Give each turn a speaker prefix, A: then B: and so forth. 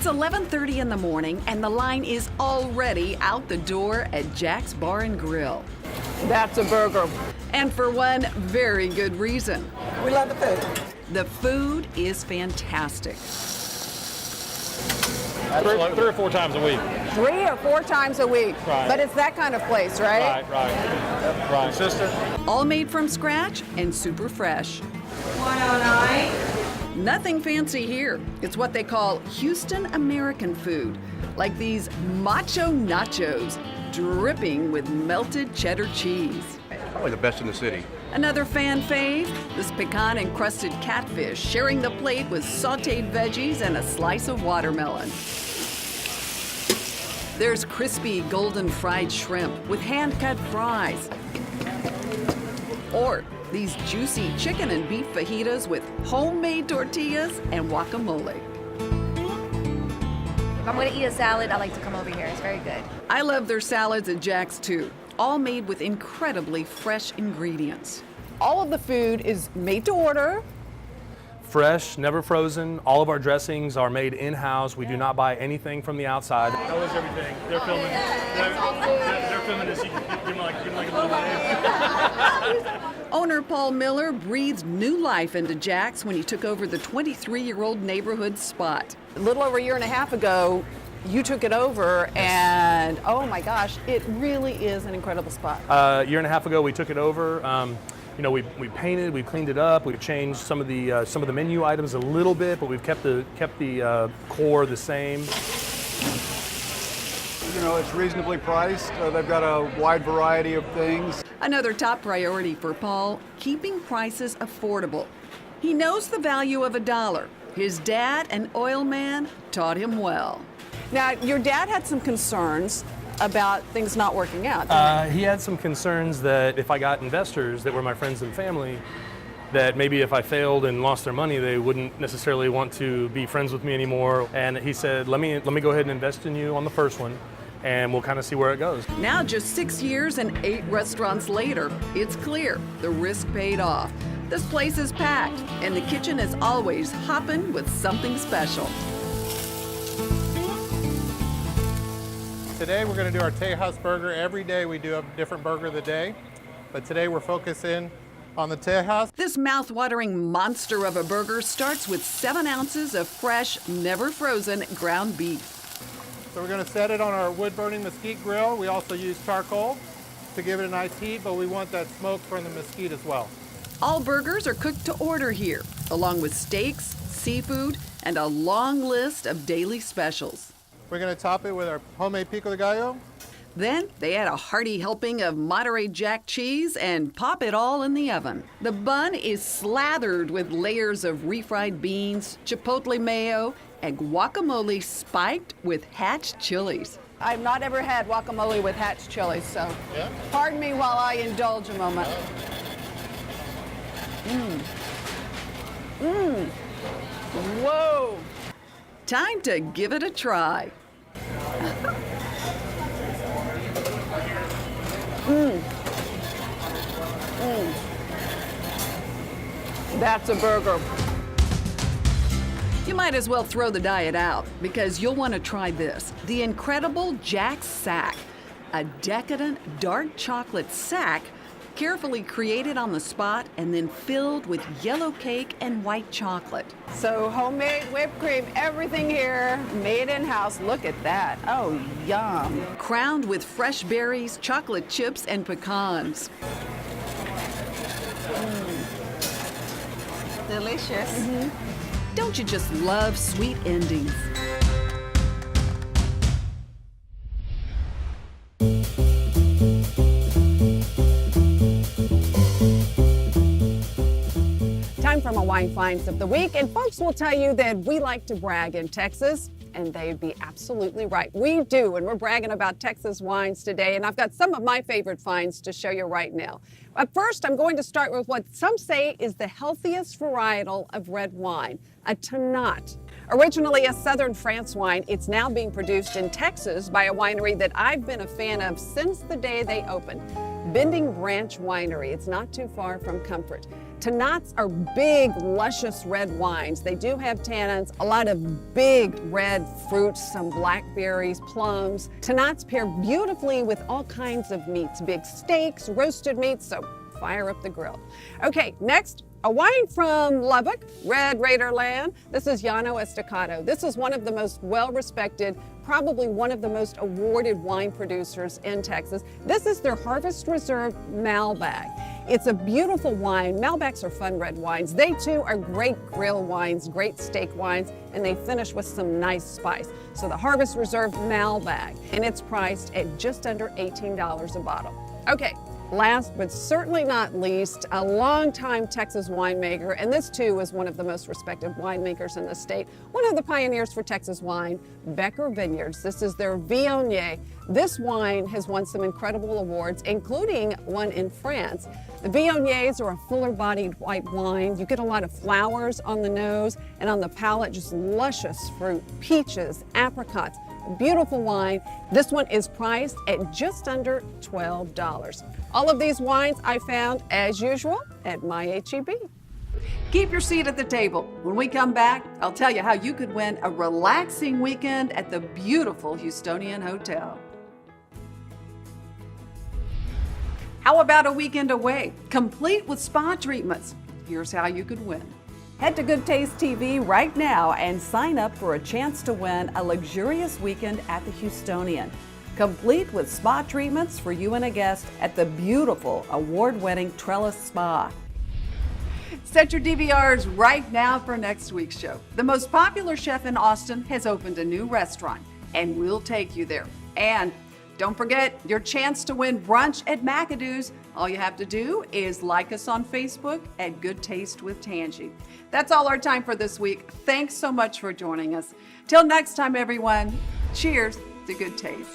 A: It's 11:30 in the morning and the line is already out the door at Jax Bar and Grill.
B: That's a burger.
A: And for one very good reason.
B: We love the food.
A: The food is fantastic.
C: 3 or 4 times a week.
B: 3 or 4 times a week.
C: Right.
B: But it's that kind of place, right?
C: Right. Consistent.
A: All made from scratch and super fresh.
B: 109.
A: Nothing fancy here. It's what they call Houston American food, like these macho nachos, dripping with melted cheddar cheese.
D: Probably the best in the city.
A: Another fan fave, this pecan and crusted catfish, sharing the plate with sauteed veggies and a slice of watermelon. There's crispy golden fried shrimp with hand-cut fries. Or these juicy chicken and beef fajitas with homemade tortillas and guacamole.
E: If I'm gonna eat a salad, I like to come over here. It's very good.
A: I love their salads at Jax too, all made with incredibly fresh ingredients.
B: All of the food is made to order.
F: Fresh, never frozen. All of our dressings are made in-house. We do not buy anything from the outside.
C: How is everything? They're filming. They're filming this. You can give them like a little wave.
A: Owner Paul Miller breathed new life into Jax when he took over the 23-year-old neighborhood spot.
B: A little over a year and a half ago, you took it over, and oh my gosh, it really is an incredible spot.
F: A year and a half ago, we took it over. We painted, we cleaned it up, we've changed some of the menu items a little bit, but we've kept the core the same.
G: You know, it's reasonably priced. They've got a wide variety of things.
A: Another top priority for Paul, keeping prices affordable. He knows the value of $1. His dad, an oil man, taught him well.
B: Now, your dad had some concerns about things not working out.
F: He had some concerns that if I got investors that were my friends and family, that maybe if I failed and lost their money, they wouldn't necessarily want to be friends with me anymore. And he said, let me go ahead and invest in you on the first one, and we'll kind of see where it goes.
A: Now, just 6 years and 8 restaurants later, it's clear the risk paid off. This place is packed, and the kitchen is always hopping with something special.
C: Today we're going to do our Tejas Burger. Every day we do a different burger of the day, but today we're focusing on the Tejas.
A: This mouth-watering monster of a burger starts with 7 ounces of fresh, never frozen ground beef.
C: So we're going to set it on our wood-burning mesquite grill. We also use charcoal to give it a nice heat, but we want that smoke from the mesquite as well.
A: All burgers are cooked to order here, along with steaks, seafood, and a long list of daily specials.
C: We're going to top it with our homemade pico de gallo.
A: Then they add a hearty helping of Monterrey Jack cheese and pop it all in the oven. The bun is slathered with layers of refried beans, chipotle mayo, and guacamole spiked with hatch chilies.
B: I've not ever had guacamole with hatch chilies, so pardon me while I indulge a moment. Whoa!
A: Time to give it a try.
B: That's a burger.
A: You might as well throw the diet out because you'll want to try this. The incredible Jax Sack, a decadent dark chocolate sack carefully created on the spot and then filled with yellow cake and white chocolate.
B: So homemade whipped cream, everything here, made in-house. Look at that. Oh, yum.
A: Crowned with fresh berries, chocolate chips, and pecans.
B: Delicious.
A: Don't you just love sweet endings?
B: Time for my wine finds of the week, and folks will tell you that we like to brag in Texas, and they'd be absolutely right. We do, and we're bragging about Texas wines today, and I've got some of my favorite finds to show you right now. But first, I'm going to start with what some say is the healthiest varietal of red wine, a Tannat. Originally a southern France wine, it's now being produced in Texas by a winery that I've been a fan of since the day they opened. Bending Branch Winery. It's not too far from Comfort. Tannats are big, luscious red wines. They do have tannins, a lot of big red fruits, some blackberries, plums. Tannats pair beautifully with all kinds of meats, big steaks, roasted meats, so fire up the grill. Okay, next, a wine from Lubbock, Red Raider Land. This is Llano Estacado. This is one of the most well-respected, probably one of the most awarded wine producers in Texas. This is their Harvest Reserve Malbec. It's a beautiful wine. Malbecs are fun red wines. They too are great grill wines, great steak wines, and they finish with some nice spice. So the Harvest Reserve Malbec, and it's priced at just under $18 a bottle. Okay. Last but certainly not least, a longtime Texas winemaker, and this too is one of the most respected winemakers in the state, one of the pioneers for Texas wine, Becker Vineyards. This is their Viognier. This wine has won some incredible awards, including one in France. The Viogniers are a fuller-bodied white wine. You get a lot of flowers on the nose, and on the palate, just luscious fruit, peaches, apricots. Beautiful wine. This one is priced at just under $12. All of these wines I found, as usual, at MyHEB.
A: Keep your seat at the table. When we come back, I'll tell you how you could win a relaxing weekend at the beautiful Houstonian Hotel. How about a weekend away, complete with spa treatments? Here's how you could win. Head to Goodtaste TV right now and sign up for a chance to win a luxurious weekend at the Houstonian, complete with spa treatments for you and a guest at the beautiful award-winning Trellis Spa. Set your DVRs right now for next week's show. The most popular chef in Austin has opened a new restaurant, and we'll take you there. And don't forget your chance to win brunch at McAdoo's. All you have to do is like us on Facebook at Good Taste with Tanji. That's all our time for this week. Thanks so much for joining us. Till next time, everyone, cheers to good taste.